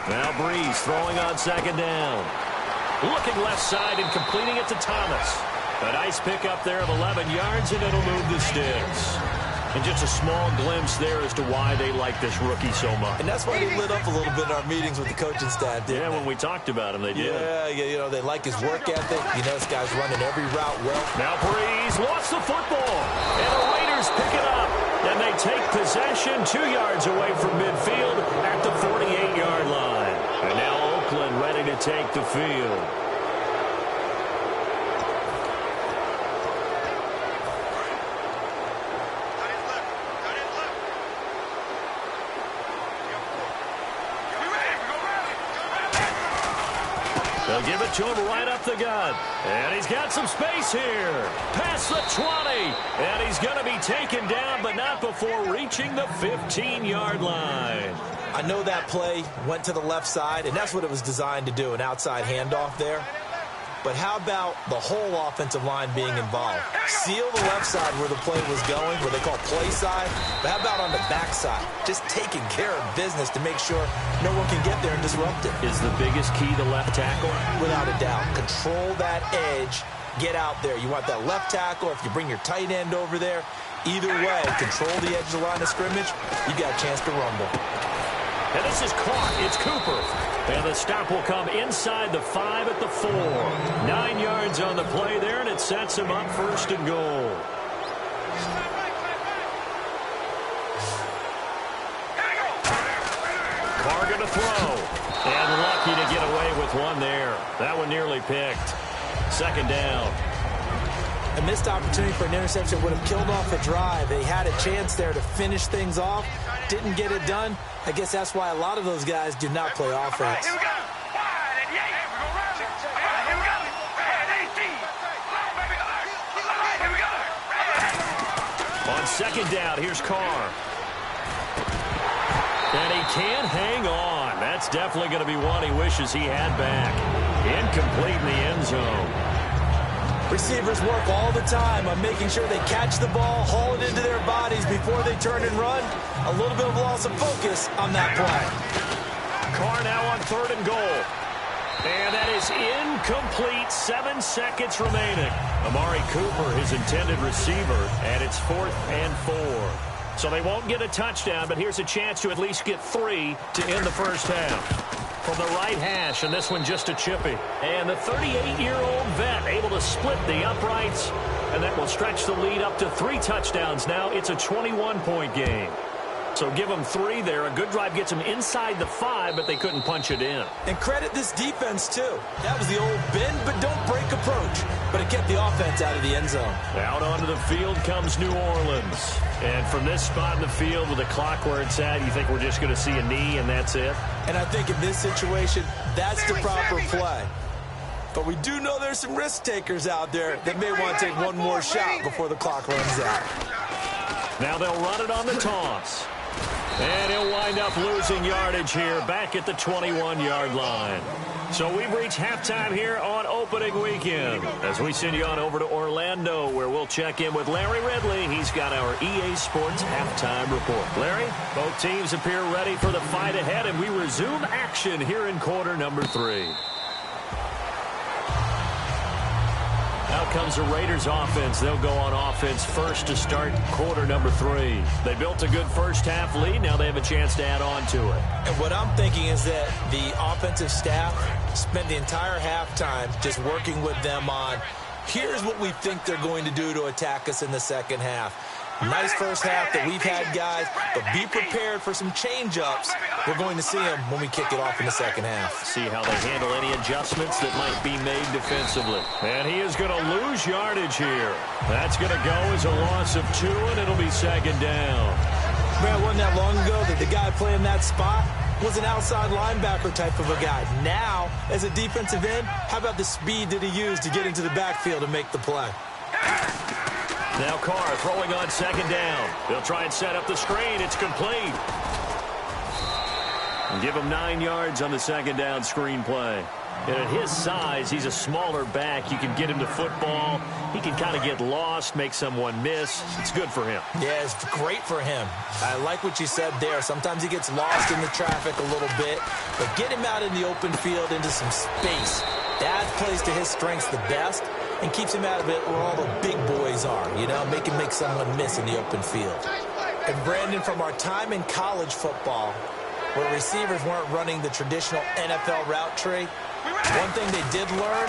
Now Breeze throwing on second down. Looking left side and completing it to Thomas. A nice pickup there of 11 yards, and it'll move the sticks. And just a small glimpse there as to why they like this rookie so much. And that's why they lit up a little bit in our meetings with the coaching staff, didn't they? When we talked about him, they did. Yeah, you know, they like his work ethic. You know, this guy's running every route well. Now Breeze lost the football, and the Raiders pick it up. And they take possession 2 yards away from midfield at the 48-yard line. And now Oakland ready to take the field. They'll give it to him right up the gut. And he's got some space here. Past the 20. And he's going to be taken down, but not before reaching the 15-yard line. I know that play went to the left side, and that's what it was designed to do, an outside handoff there. But how about the whole offensive line being involved? Seal the left side where the play was going, where they call play side. But how about on the back side? Just taking care of business to make sure no one can get there and disrupt it. Is the biggest key the left tackle? Without a doubt. Control that edge. Get out there. You want that left tackle. If you bring your tight end over there, either way, control the edge of the line of scrimmage, you got a chance to rumble. And this is caught. It's Cooper. And the stop will come inside the 5 at the 4. 9 yards on the play there, and it sets him up first and goal. Carr going to throw. And lucky to get away with one there. That one nearly picked. Second down. A missed opportunity for an interception would have killed off a drive. They had a chance there to finish things off. Didn't get it done. I guess that's why a lot of those guys do not play offense. On second down, here's Carr. And he can't hang on. That's definitely going to be one he wishes he had back. Incomplete in the end zone. Receivers work all the time on making sure they catch the ball, haul it into their bodies before they turn and run. A little bit of loss of focus on that play. Carr now on third and goal. And that is incomplete. 7 seconds remaining. Amari Cooper, his intended receiver, and it's 4th and 4. So they won't get a touchdown, but here's a chance to at least get 3 to end the first half. From the right hash, and this one just a chippy. And the 38-year-old vet able to split the uprights, and that will stretch the lead up to 3 touchdowns now. It's a 21-point game. So give them 3 there. A good drive gets them inside the 5, but they couldn't punch it in. And credit this defense, too. That was the old bend but don't break approach, but it kept the offense out of the end zone. Out onto the field comes New Orleans. And from this spot in the field with the clock where it's at, you think we're just going to see a knee and that's it? And I think in this situation, that's the proper play. But we do know there's some risk takers out there that may want to take one more shot before the clock runs out. Now they'll run it on the toss. And he'll wind up losing yardage here back at the 21-yard line. So we've reached halftime here on opening weekend as we send you on over to Orlando, where we'll check in with Larry Ridley. He's got our EA Sports halftime report. Larry, both teams appear ready for the fight ahead, and we resume action here in quarter number 3. Out comes the Raiders offense. They'll go on offense first to start quarter number 3. They built a good first half lead. Now they have a chance to add on to it. And what I'm thinking is that the offensive staff spent the entire halftime just working with them on, here's what we think they're going to do to attack us in the second half. Nice first half that we've had, guys, but be prepared for some change-ups. We're going to see them when we kick it off in the second half. See how they handle any adjustments that might be made defensively. And he is going to lose yardage here. That's going to go as a loss of 2, and it'll be second down. Man, it wasn't that long ago that the guy playing that spot was an outside linebacker type of a guy. Now, as a defensive end, how about the speed that he used to get into the backfield and make the play? Now Carr throwing on second down. They'll try and set up the screen. It's complete. And give him 9 yards on the second down screen play. And at his size, he's a smaller back. You can get him to football. He can kind of get lost, make someone miss. It's good for him. Yeah, it's great for him. I like what you said there. Sometimes he gets lost in the traffic a little bit, but get him out in the open field into some space. That plays to his strengths the best and keeps him out of it where all the big boys are, you know, make him make someone miss in the open field. And Brandon, from our time in college football, where receivers weren't running the traditional NFL route tree, one thing they did learn,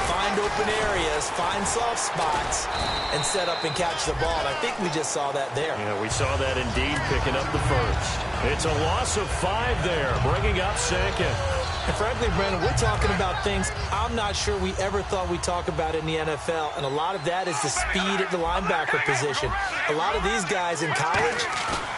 find open areas, find soft spots, and set up and catch the ball. And I think we just saw that there. Yeah, we saw that indeed, picking up the first. It's a loss of 5 there, bringing up second. And frankly, Brandon, we're talking about things I'm not sure we ever thought we'd talk about in the NFL, and a lot of that is the speed at the linebacker position. A lot of these guys in college,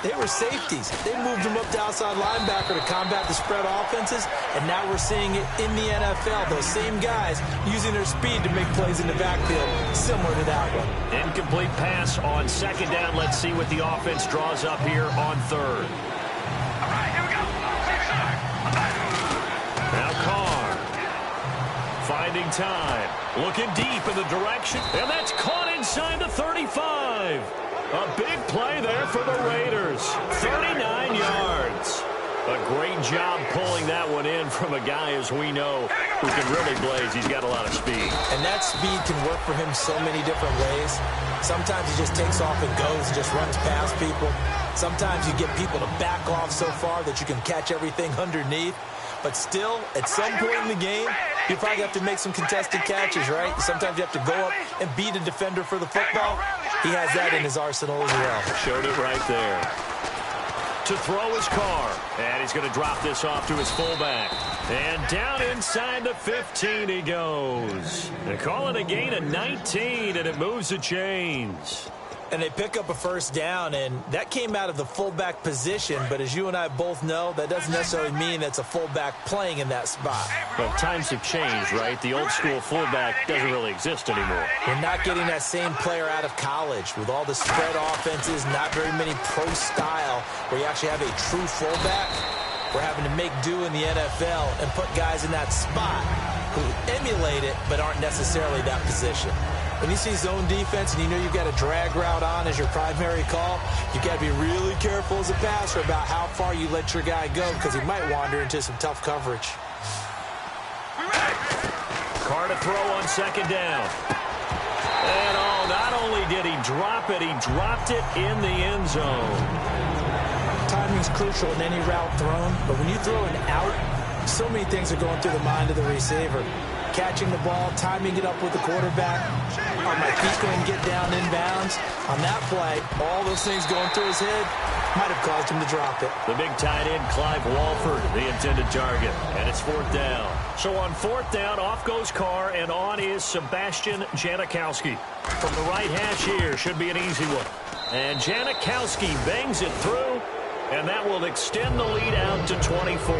they were safeties. They moved them up to outside linebacker to combat the spread offenses, and now we're seeing it in the NFL. Those same guys using their speed to make plays in the backfield, similar to that one. Incomplete pass on second down. Let's see what the offense draws up here on third. Now Carr, finding time, looking deep in the direction, and that's caught inside the 35. A big play there for the Raiders, 39 yards. A great job pulling that one in from a guy, as we know, who can really blaze. He's got a lot of speed. And that speed can work for him so many different ways. Sometimes he just takes off and goes, just runs past people. Sometimes you get people to back off so far that you can catch everything underneath. But still, at some point in the game, you probably have to make some contested catches, right? Sometimes you have to go up and beat a defender for the football. He has that in his arsenal as well. Showed it right there. To throw his Carr. And he's going to drop this off to his fullback. And down inside the 15 he goes. They call it a gain of 19, and it moves the chains. And they pick up a first down, and that came out of the fullback position. But as you and I both know, that doesn't necessarily mean that's a fullback playing in that spot. Well, times have changed, right? The old school fullback doesn't really exist anymore. We're not getting that same player out of college with all the spread offenses, not very many pro style where you actually have a true fullback. We're having to make do in the NFL and put guys in that spot who emulate it but aren't necessarily that position. When you see zone defense and you know you've got a drag route on as your primary call, you've got to be really careful as a passer about how far you let your guy go because he might wander into some tough coverage. Carr to throw on second down. And not only did he drop it, he dropped it in the end zone. Timing's crucial in any route thrown, but when you throw an out, so many things are going through the mind of the receiver. Catching the ball, timing it up with the quarterback. Are my feet going to get down inbounds? On that play, all those things going through his head might have caused him to drop it. The big tight end, Clive Walford, the intended target. And it's fourth down. So on fourth down, off goes Carr, and on is Sebastian Janikowski. From the right hash here, should be an easy one. And Janikowski bangs it through, and that will extend the lead out to 24.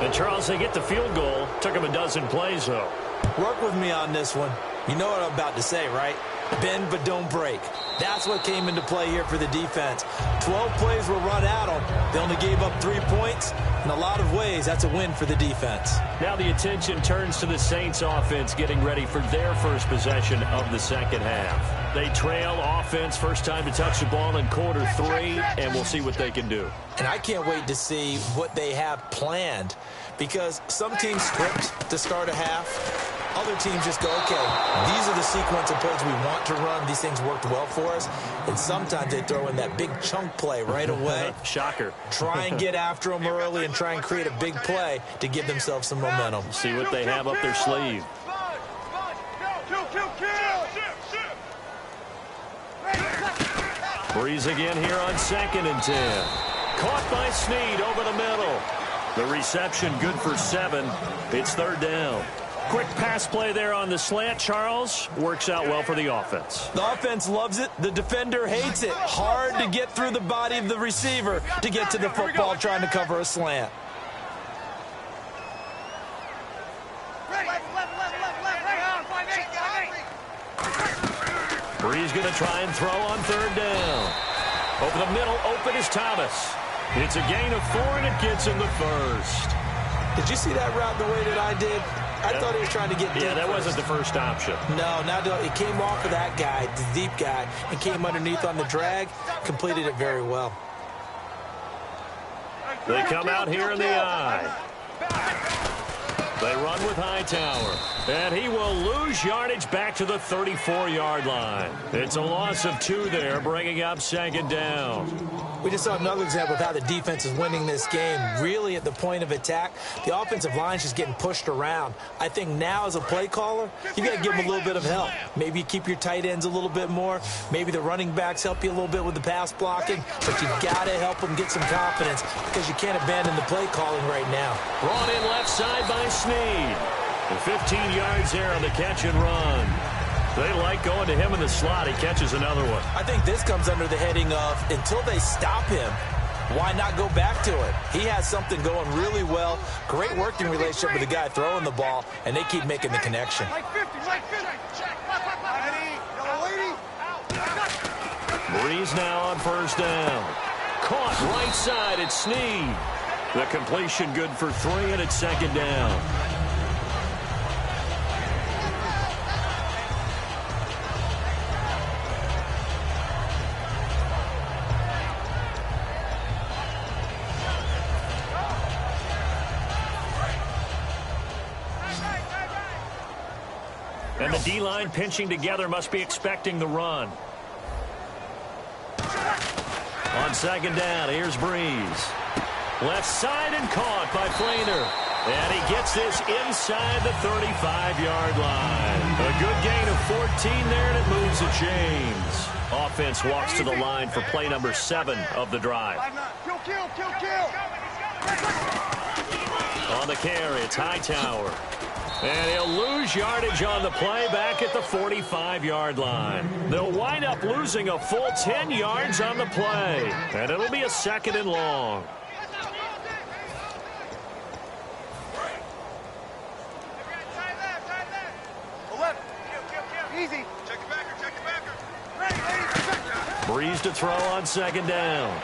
And, Charles, they get the field goal. Took him a dozen plays, though. Work with me on this one. You know what I'm about to say, right? Bend but don't break. That's what came into play here for the defense. 12 plays were run at them. They only gave up 3 points. In a lot of ways, that's a win for the defense. Now the attention turns to the Saints offense getting ready for their first possession of the second half. They trail offense, first time to touch the ball in quarter 3, and we'll see what they can do. And I can't wait to see what they have planned because some teams script to start a half. Other teams just go, okay, these are the sequence of plays we want to run. These things worked well for us. And sometimes they throw in that big chunk play right away. Shocker. Try and get after them early and try and create a big play to give themselves some momentum. See what they have up their sleeve. Breeze again here on 2nd and 10. Caught by Snead over the middle. The reception good for 7. It's third down. Quick pass play there on the slant, Charles. Works out well for the offense. The offense loves it. The defender hates it. Hard to get through the body of the receiver to get to the football trying to cover a slant. Breeze going to try and throw on third down. Over the middle, open is Thomas. It's a gain of 4, and it gets him the first. Did you see that route the way that I did? I thought he was trying to get deep. Yeah, that first. wasn't the first option. No, it came off of that guy, the deep guy, and came underneath on the drag, completed it very well. They come out here in the eye. They run with Hightower, and he will lose yardage back to the 34-yard line. It's a loss of 2 there, bringing up second down. We just saw another example of how the defense is winning this game. Really, at the point of attack, the offensive line is just getting pushed around. I think now, as a play caller, you got to give them a little bit of help. Maybe you keep your tight ends a little bit more. Maybe the running backs help you a little bit with the pass blocking. But you've got to help them get some confidence because you can't abandon the play calling right now. Brought in left side by Snead. And 15 yards there on the catch and run. They like going to him in the slot. He catches another one. I think this comes under the heading of, until they stop him, why not go back to it? He has something going really well. Great working relationship with the guy throwing the ball, and they keep making the connection. Breeze now on first down. Caught right side at Snead. The completion good for 3, and it's second down. And the D-line pinching together must be expecting the run. On second down, here's Breeze. Left side and caught by Flainer. And he gets this inside the 35-yard line. A good gain of 14 there, and it moves the chains. Offense walks to the line for play number 7 of the drive. On the carry, it's Hightower. And he'll lose yardage on the play back at the 45-yard line. They'll wind up losing a full 10 yards on the play. And it'll be a second and long. Easy. Check your backer. Breeze to throw on second down.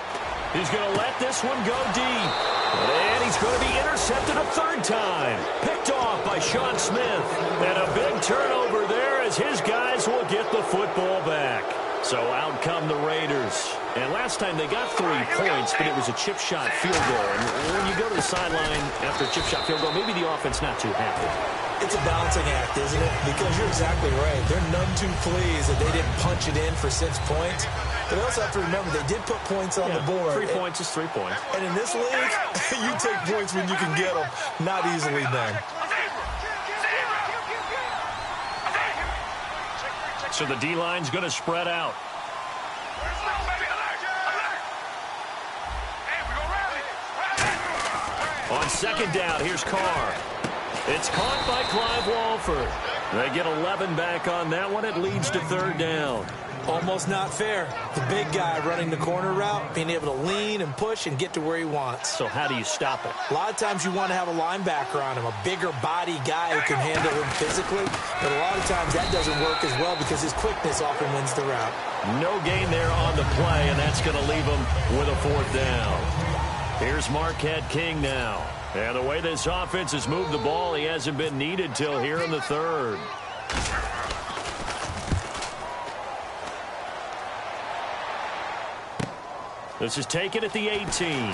He's going to let this one go deep. And he's going to be intercepted a third time. Picked off by Sean Smith. And a big turnover there as his guys will get the football back. So out come the Raiders. And last time they got 3 points, but it was a chip shot field goal. And when you go to the sideline after a chip shot field goal, maybe the offense not too happy. It's a balancing act, isn't it? Because you're exactly right. They're none too pleased that they didn't punch it in for 6 points. But they also have to remember they did put points on the board. 3 points is 3 points. And in this league, you take points when you can get them. Not easily done. So the D-line's going to spread out. On second down, here's Carr. It's caught by Clive Walford. They get 11 back on that one. It leads to third down. Almost not fair. The big guy running the corner route, being able to lean and push and get to where he wants. So how do you stop it? A lot of times you want to have a linebacker on him, a bigger body guy who can handle him physically. But a lot of times that doesn't work as well because his quickness often wins the route. No gain there on the play, and that's going to leave him with a fourth down. Here's Marquette King now. And the way this offense has moved the ball, he hasn't been needed till here in the third. This is taken at the 18.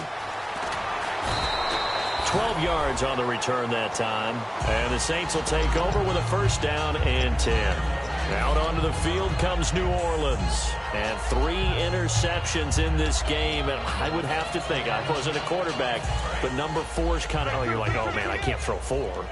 12 yards on the return that time. And the Saints will take over with a first down and 10. Out onto the field comes New Orleans. And 3 interceptions in this game. And I would have to think, I wasn't a quarterback, but number 4 is kind of, oh, you're like, oh, man, I can't throw 4.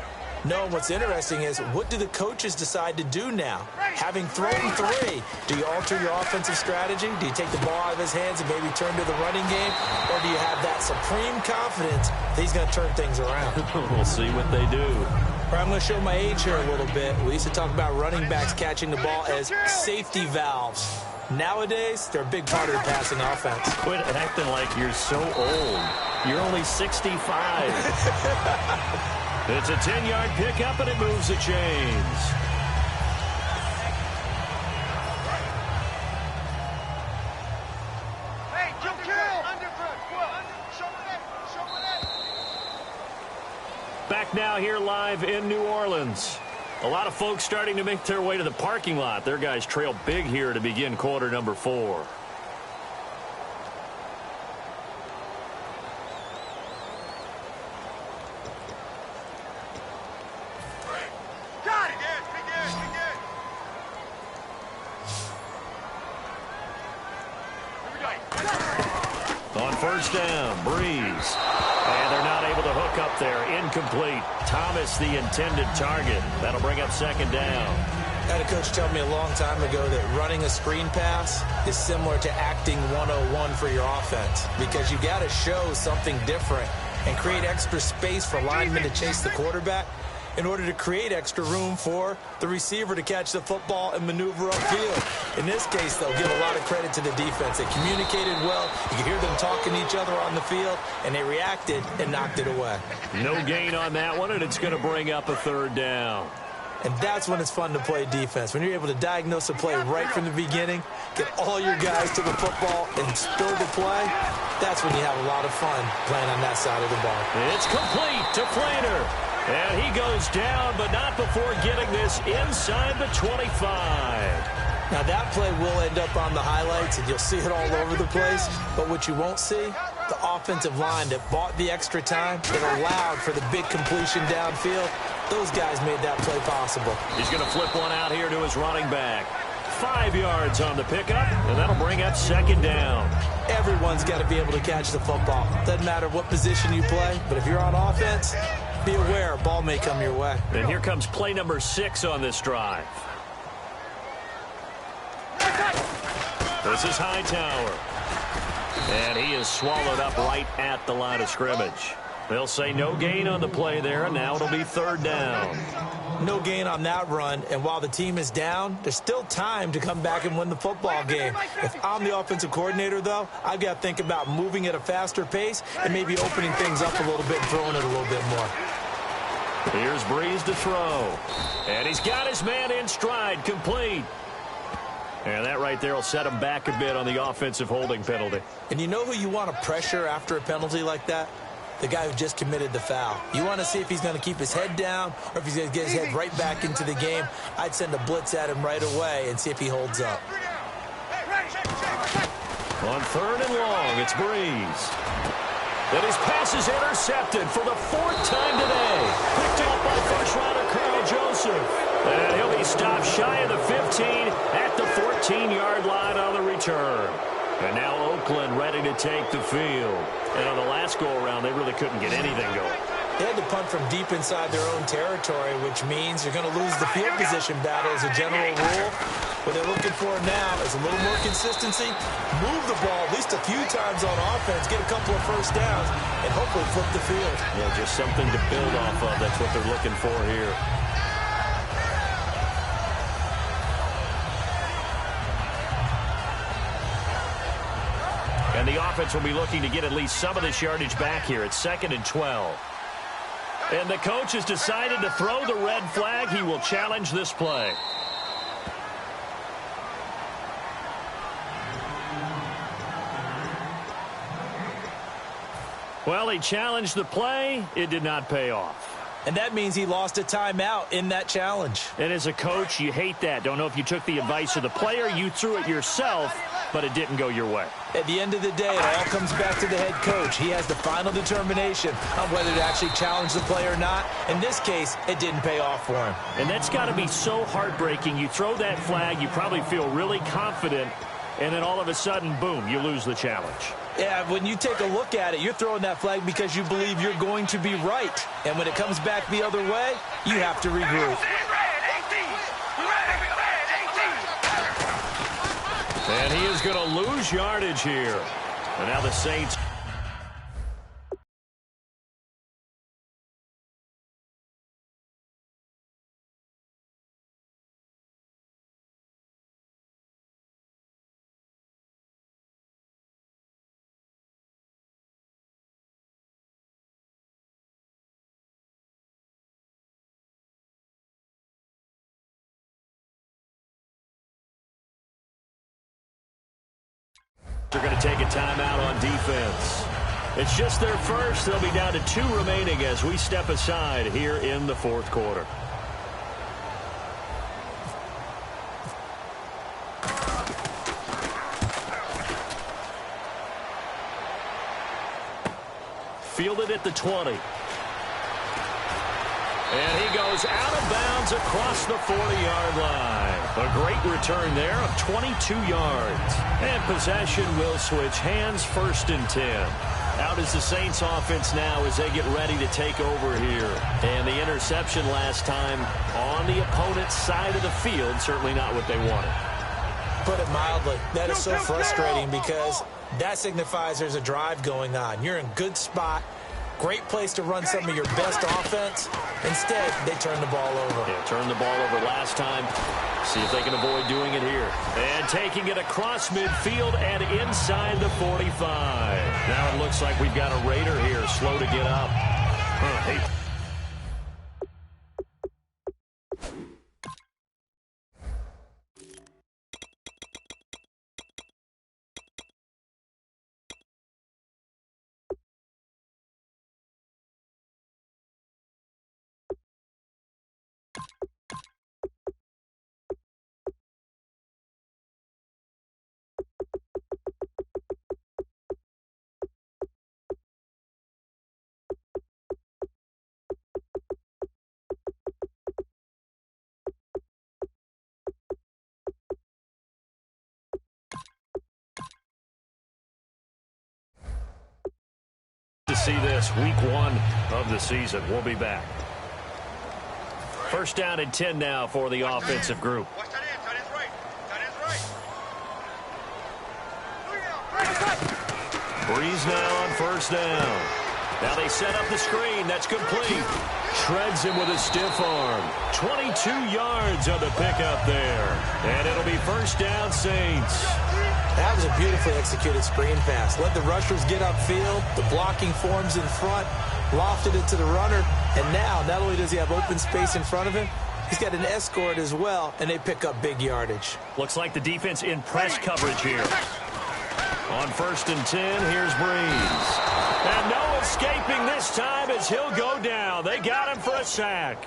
No, what's interesting is what do the coaches decide to do now? Having thrown 3, do you alter your offensive strategy? Do you take the ball out of his hands and maybe turn to the running game? Or do you have that supreme confidence that he's going to turn things around? We'll see what they do. I'm going to show my age here a little bit. We used to talk about running backs catching the ball as safety valves. Nowadays, they're a big part of the passing offense. Quit acting like you're so old. You're only 65. It's a 10-yard pickup, and it moves the chains. back now here live in New Orleans. A lot of folks starting to make their way to the parking lot. Their guys trail big here to begin quarter number 4. On first down, Breeze. And they're not able to hook up there. Incomplete. Thomas, the intended target. That'll bring up second down. I had a coach tell me a long time ago that running a screen pass is similar to acting 101 for your offense, because you got to show something different and create extra space for linemen to chase the quarterback in order to create extra room for the receiver to catch the football and maneuver upfield. In this case, though, give a lot of credit to the defense. They communicated well. You could hear them talking to each other on the field, and they reacted and knocked it away. No gain on that one, and it's going to bring up a third down. And that's when it's fun to play defense. When you're able to diagnose a play right from the beginning, get all your guys to the football and spill the play, that's when you have a lot of fun playing on that side of the ball. It's complete to Flainer. And he goes down, but not before getting this inside the 25. Now, that play will end up on the highlights, and you'll see it all over the place. But what you won't see, the offensive line that bought the extra time, that allowed for the big completion downfield, those guys made that play possible. He's going to flip one out here to his running back. 5 yards on the pickup, and that'll bring up second down. Everyone's got to be able to catch the football. Doesn't matter what position you play, but if you're on offense, be aware, a ball may come your way. And here comes play number 6 on this drive. This is Hightower. And he is swallowed up right at the line of scrimmage. They'll say no gain on the play there, and now it'll be third down. No gain on that run, and while the team is down, there's still time to come back and win the football game. If I'm the offensive coordinator, though, I've got to think about moving at a faster pace and maybe opening things up a little bit and throwing it a little bit more. Here's Breeze to throw. And he's got his man in stride, complete. And that right there will set him back a bit on the offensive holding penalty. And you know who you want to pressure after a penalty like that? The guy who just committed the foul. You want to see if he's going to keep his head down or if he's going to get his head right back into the game. I'd send a blitz at him right away and see if he holds up. On third and long, it's Breeze. And his pass is intercepted for the 4th time today. Picked up by first-rounder Carl Joseph. And he'll be stopped shy of the 15 at the 14-yard line on the return. And now Oakland ready to take the field. And on the last go-around, they really couldn't get anything going. They had to punt from deep inside their own territory, which means you're going to lose the field position battle as a general rule. What they're looking for now is a little more consistency, move the ball at least a few times on offense, get a couple of first downs, and hopefully flip the field. Yeah, just something to build off of. That's what they're looking for here. And the offense will be looking to get at least some of this yardage back here. It's 2nd and 12. And the coach has decided to throw the red flag. He will challenge this play. Well, he challenged the play. It did not pay off. And that means he lost a timeout in that challenge. And as a coach, you hate that. Don't know if you took the advice of the player. You threw it yourself, but it didn't go your way. At the end of the day, it all comes back to the head coach. He has the final determination on whether to actually challenge the play or not. In this case, it didn't pay off for him. And that's got to be so heartbreaking. You throw that flag, you probably feel really confident, and then all of a sudden, boom, you lose the challenge. Yeah, when you take a look at it, you're throwing that flag because you believe you're going to be right. And when it comes back the other way, you have to regroup. And he is going to lose yardage here. And now the Saints. They're going to take a timeout on defense. It's just their first. They'll be down to 2 remaining as we step aside here in the fourth quarter. Fielded at the 20. And he goes out of bounds across the 40-yard line. A great return there of 22 yards. And possession will switch hands, 1st and 10. Out is the Saints offense now as they get ready to take over here. And the interception last time on the opponent's side of the field, certainly not what they wanted. Put it mildly, that is so frustrating because that signifies there's a drive going on. You're in good spot. Great place to run some of your best offense. Instead, they turn the ball over. Yeah, turned the ball over last time. See if they can avoid doing it here. And taking it across midfield and inside the 45. Now it looks like we've got a Raider here, slow to get up. To see this week 1 of the season. We'll be back. 1st down and 10 now for the offensive group. Breeze now on 1st down. Now they set up the screen. That's complete. Shreds him with a stiff arm. 22 yards on the pickup there. And it'll be 1st down Saints. That was a beautifully executed screen pass. Let the rushers get upfield. The blocking forms in front. Lofted it to the runner. And now, not only does he have open space in front of him, he's got an escort as well, and they pick up big yardage. Looks like the defense in press coverage here. On 1st and 10, here's Breeze. And no escaping this time as he'll go down. They got him for a sack.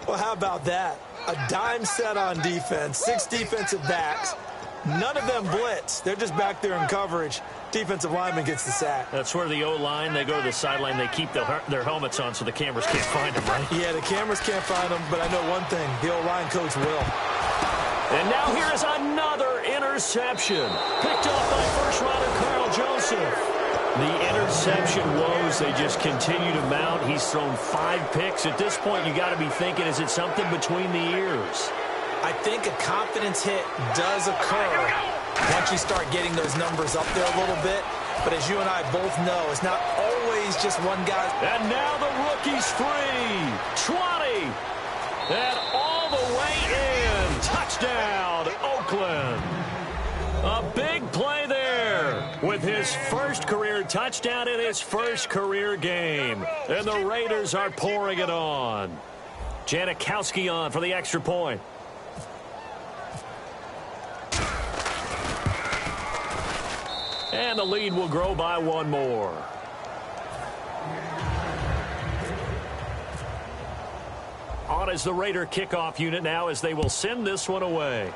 Well, how about that? A dime set on defense. 6 defensive backs. None of them blitz. They're just back there in coverage. Defensive lineman gets the sack. That's where the O-line, they go to the sideline, they keep their helmets on so the cameras can't find them, right? Yeah, the cameras can't find them, but I know one thing. The O-line coach will. And now here is another interception. Picked off by first-rounder Carl Joseph. The interception woes, they just continue to mount. He's thrown 5 picks. At this point, you got to be thinking, is it something between the ears? I think a confidence hit does occur once you start getting those numbers up there a little bit. But as you and I both know, it's not always just one guy. And now the rookie's free. 20. And all the way in. Touchdown, Oakland. A big play there with his first career touchdown in his first career game. And the Raiders are pouring it on. Janikowski on for the extra point. And the lead will grow by 1 more. On is the Raider kickoff unit now as they will send this one away.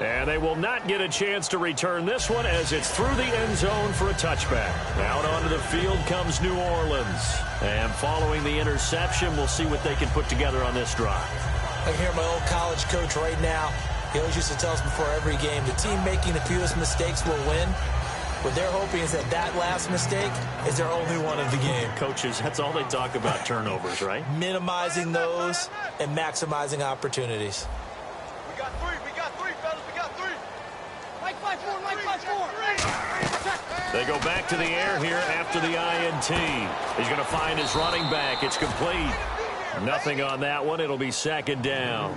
And they will not get a chance to return this one as it's through the end zone for a touchback. Out onto the field comes New Orleans. And following the interception, we'll see what they can put together on this drive. I can hear my old college coach right now. He always used to tell us before every game, the team making the fewest mistakes will win. What they're hoping is that that last mistake is their only one of the game. Coaches, that's all they talk about, turnovers, right? Minimizing those and maximizing opportunities. We got 3, fellas, we got 3. Mike 5-4. They go back to the air here after the INT. He's going to find his running back. It's complete. Nothing on that one. It'll be 2nd down.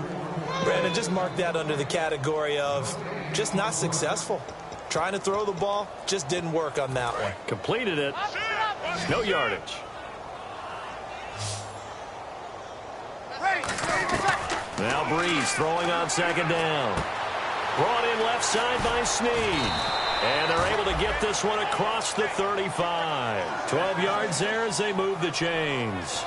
Brandon, just mark that under the category of just not successful. Trying to throw the ball, just didn't work on that one. Completed it. No yardage. Now Breeze throwing on 2nd down. Brought in left side by Snead. And they're able to get this one across the 35. 12 yards there as they move the chains.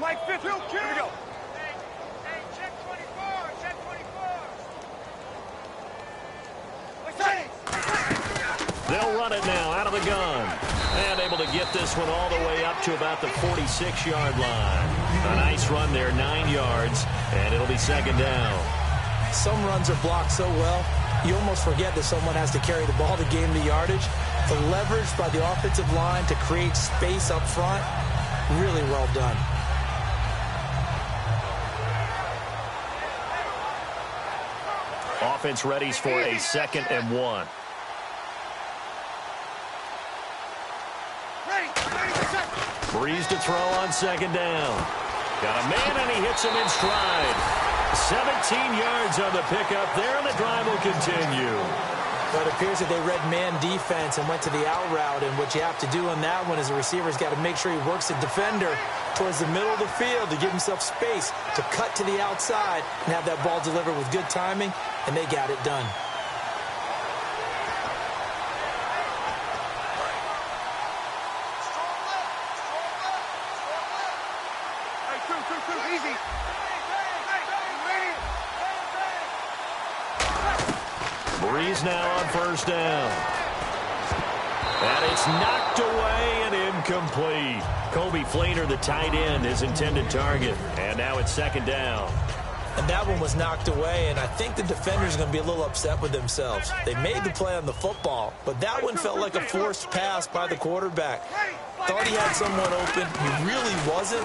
Mike 50. Here we go. Hey, check 24. Check 24. They'll run it now out of the gun. And able to get this one all the way up to about the 46-yard line. A nice run there, 9 yards, and it'll be second down. Some runs are blocked so well, you almost forget that someone has to carry the ball to gain the yardage. The leverage by the offensive line to create space up front, really well done. Offense readies for a 2nd and 1. Breeze to throw on second down. Got a man, and he hits him in stride. 17 yards on the pickup there, and the drive will continue. But it appears that they read man defense and went to the out route, and what you have to do on that one is the receiver's got to make sure he works the defender towards the middle of the field to give himself space to cut to the outside and have that ball delivered with good timing, and they got it done. Easy. Breeze now on first down. And it's knocked away and incomplete. Kobe Fleener, the tight end, his intended target. And now it's second down. And that one was knocked away, and I think the defenders are going to be a little upset with themselves. They made the play on the football, but that one felt like a forced pass by the quarterback. Thought he had someone open. He really wasn't.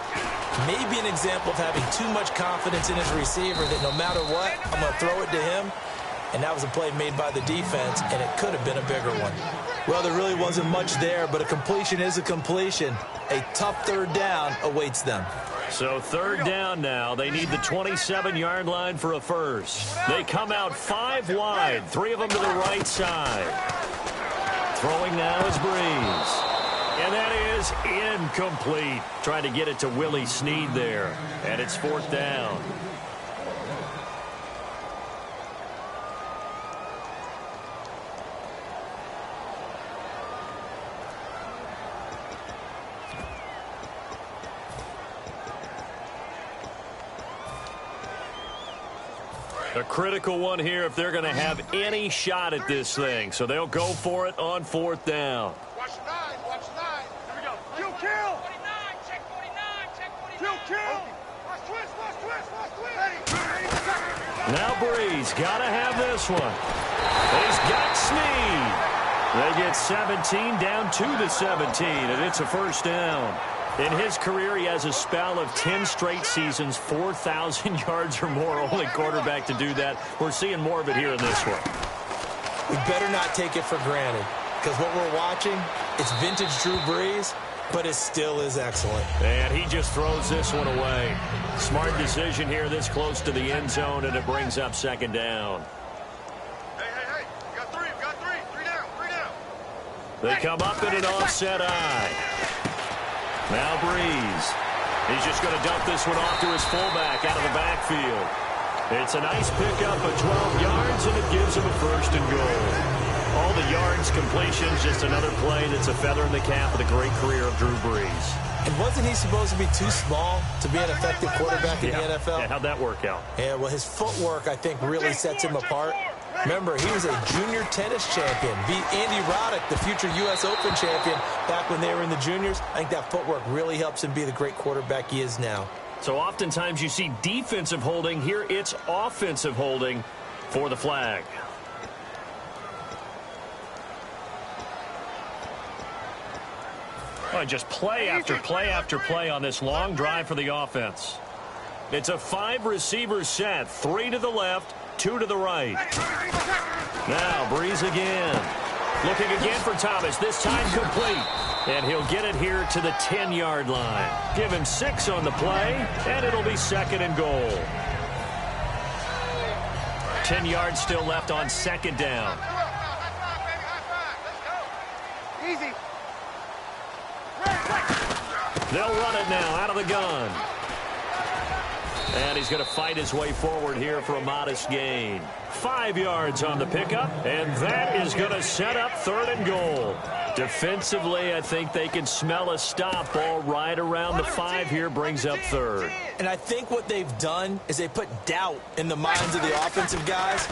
Maybe an example of having too much confidence in his receiver that no matter what, I'm going to throw it to him. And that was a play made by the defense, and it could have been a bigger one. Well, there really wasn't much there, but a completion is a completion. A tough third down awaits them. So third down now. They need the 27-yard line for a first. They come out 5 wide, 3 of them to the right side. Throwing now is Breeze. And that is incomplete. Trying to get it to Willie Snead there. And it's 4th down. A critical one here if they're going to have any shot at this thing. So they'll go for it on 4th down. Watch 9. Watch 9. Here we go. Kill. 49. Check 49. Check 49. Kill. Watch twist. Watch twist. Watch twist. Now Breeze got to have this one. He's got Snead. They get 17 down to the 17, and it's a first down. In his career, he has a spell of 10 straight seasons, 4,000 yards or more, only quarterback to do that. We're seeing more of it here in this one. We better not take it for granted, because what we're watching, it's vintage Drew Brees, but it still is excellent. And he just throws this one away. Smart decision here this close to the end zone, and it brings up second down. Hey. We got 3. We got 3. 3 down. 3 down. They come up in an offset eye. Now Breeze. He's just going to dump this one off to his fullback out of the backfield. It's a nice pickup of 12 yards, and it gives him a first and goal. All the yards, completions, just another play that's a feather in the cap of the great career of Drew Brees. And wasn't he supposed to be too small to be an effective quarterback in the NFL? Yeah, how'd that work out? Yeah, well, his footwork, I think, really sets him apart. Remember, he was a junior tennis champion, beat Andy Roddick, the future U.S. Open champion, back when they were in the juniors. I think that footwork really helps him be the great quarterback he is now. So oftentimes you see defensive holding. Here it's offensive holding for the flag. Oh, just play after play after play on this long drive for the offense. It's a 5-receiver set, 3 to the left, 2 to the right. Now Breeze again. Looking again for Thomas, this time complete. And he'll get it here to the 10-yard line. Give him 6 on the play, and it'll be second and goal. 10 yards still left on second down. They'll run it now out of the gun. And he's going to fight his way forward here for a modest gain. 5 yards on the pickup, and that is going to set up 3rd and goal. Defensively, I think they can smell a stop ball right around the 5 here, brings up 3rd. And I think what they've done is they put doubt in the minds of the offensive guys.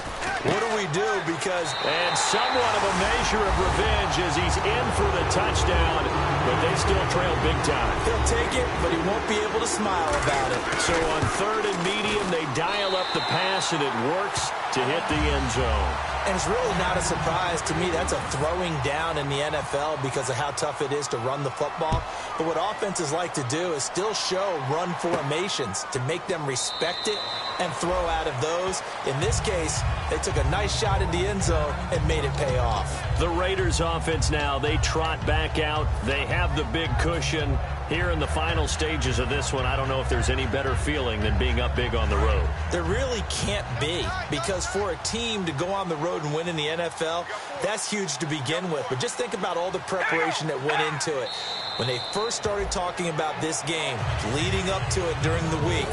What do we do? Because... And somewhat of a measure of revenge as he's in for the touchdown, but they still trail big time. He'll take it, but he won't be able to smile about it. So on 3rd and medium, they dial up the pass, and it works to hit the end zone. And it's really not a surprise to me. That's a throwing down in the NFL because of how tough it is to run the football. But what offenses like to do is still show run formations to make them respect it and throw out of those. In this case, they took a nice shot in the end zone and made it pay off. The Raiders offense now, they trot back out. They have the big cushion. Here in the final stages of this one, I don't know if there's any better feeling than being up big on the road. There really can't be, because for a team to go on the road and win in the NFL, that's huge to begin with. But just think about all the preparation that went into it. When they first started talking about this game, leading up to it during the week,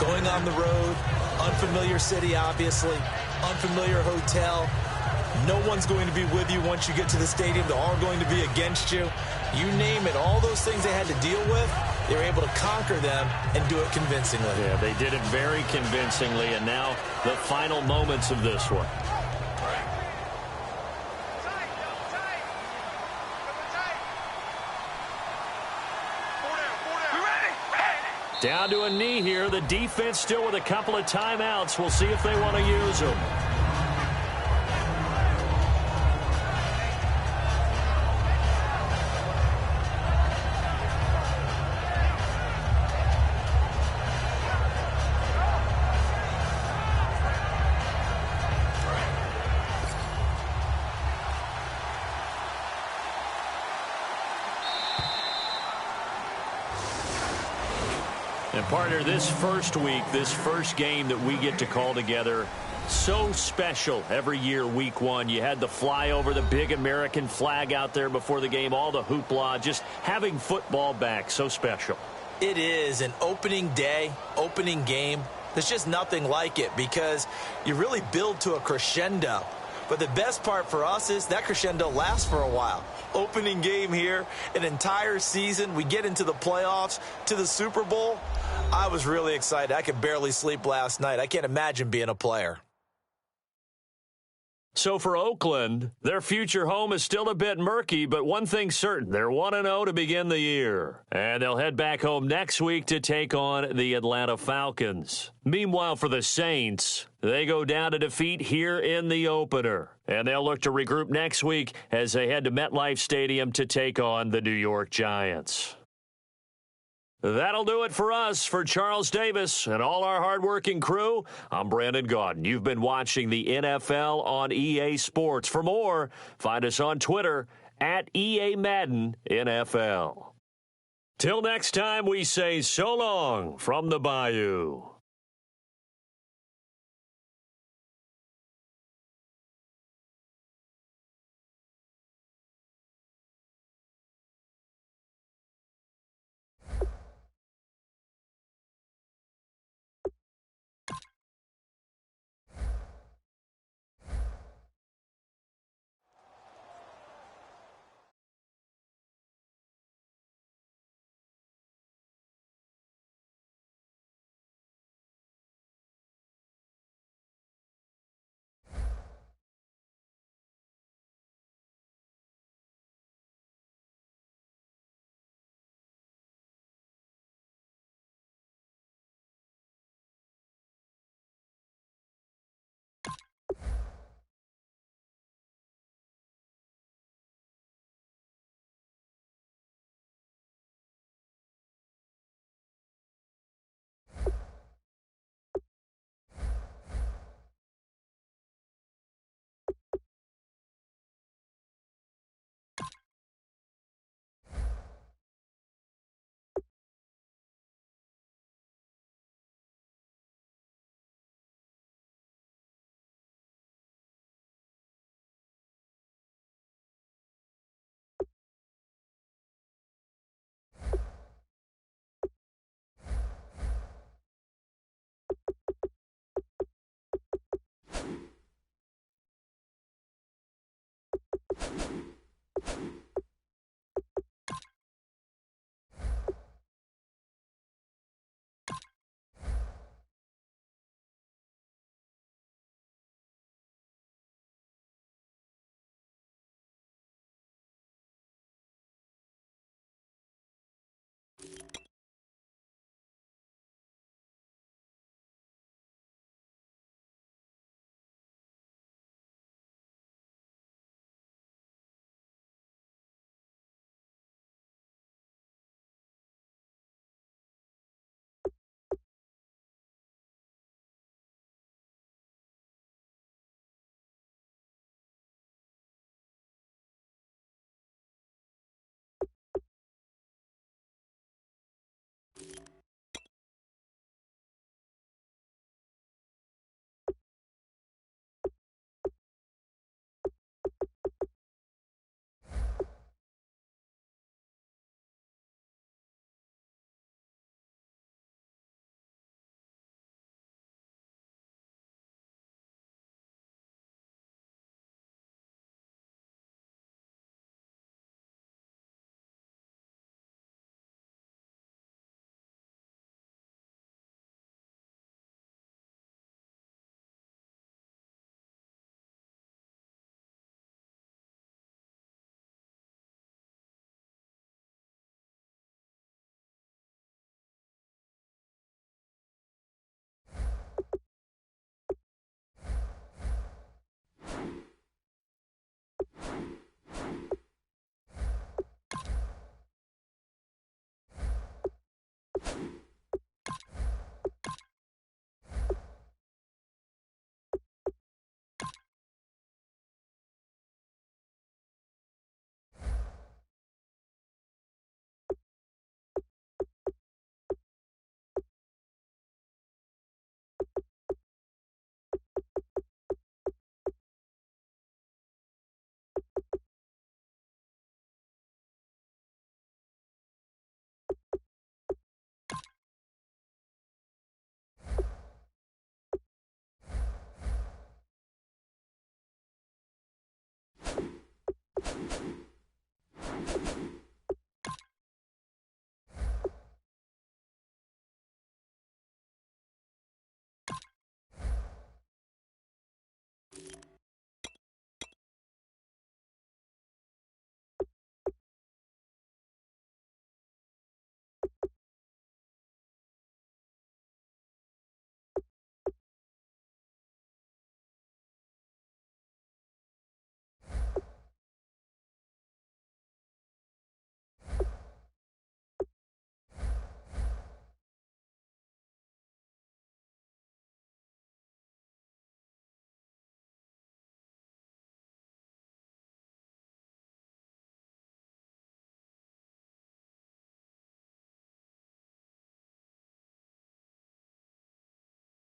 going on the road, unfamiliar city, obviously, unfamiliar hotel. No one's going to be with you once you get to the stadium. They're all going to be against you. You name it, all those things they had to deal with, they were able to conquer them and do it convincingly. Yeah, they did it very convincingly, and now the final moments of this one. Down to a knee here. The defense still with a couple of timeouts. We'll see if they want to use them. And partner, this first week, this first game that we get to call together, so special every year, week 1. You had the flyover, the big American flag out there before the game, all the hoopla, just having football back, so special. It is an opening day, opening game. There's just nothing like it because you really build to a crescendo. But the best part for us is that crescendo lasts for a while. Opening game here, an entire season. We get into the playoffs, to the Super Bowl. I was really excited. I could barely sleep last night. I can't imagine being a player. So for Oakland, their future home is still a bit murky, but one thing's certain. They're 1-0 to begin the year. And they'll head back home next week to take on the Atlanta Falcons. Meanwhile, for the Saints, they go down to defeat here in the opener. And they'll look to regroup next week as they head to MetLife Stadium to take on the New York Giants. That'll do it for us. For Charles Davis and all our hardworking crew, I'm Brandon Gaudin. You've been watching the NFL on EA Sports. For more, find us on Twitter at EA Madden NFL. Till next time, we say so long from the Bayou.